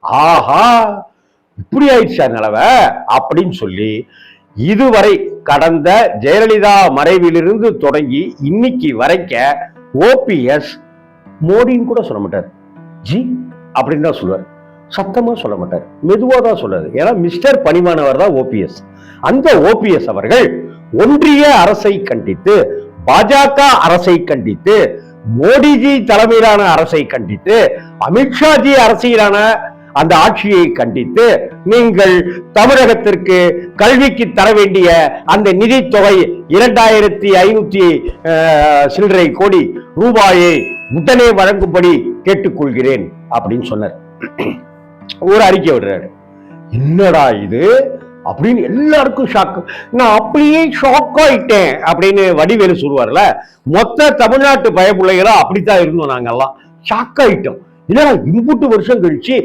ஆஹா, இப்படி ஆயிடுச்சா நிலவை அப்படின்னு சொல்லி இதுவரை கடந்த ஜெயலலிதா மறைவிலிருந்து தொடங்கி இன்னைக்கு வரைக்க ஓபிஎஸ் மோடின்னு கூட சொல்ல மாட்டார், ஜி அப்படின்னு தான் சொல்லுவார். சத்தமா சொல்ல மாட்டார், மெதுவா தான் சொல்றாரு. ஏன்னா மிஸ்டர் பணிவானவர் தான் ஓபிஎஸ். அந்த ஓபிஎஸ் அவர்கள் ஒன்றிய அரசை கண்டித்து, பாஜக அரசை கண்டித்து, மோடிஜி தலைமையிலான அரசை கண்டித்து, அமித்ஷாஜி அரசியலான அந்த ஆட்சியை கண்டித்து, நீங்கள் தமிழகத்திற்கு கல்விக்கு தர வேண்டிய அந்த நிதித்தொகை 2500 சில்லறை கோடி ரூபாயை உடனே வழங்கும்படி கேட்டுக்கொள்கிறேன் அப்படின்னு சொன்னார். ஒரு அறிக்கை விடுறாரு. என்னடா இது அப்படின்னு எல்லாருக்கும் ஷாக். நான் அப்படியே ஷாக் ஆயிட்டேன் அப்படின்னு வடிவேலு சொல்லுவார்ல, மொத்த தமிழ்நாட்டு பயப்பிள்ளைகளா அப்படித்தான் இருந்தோம் நாங்கெல்லாம். ஷாக் ஆயிட்டோம். இல்லடா இம்புட்டு வருஷம் கழிச்சு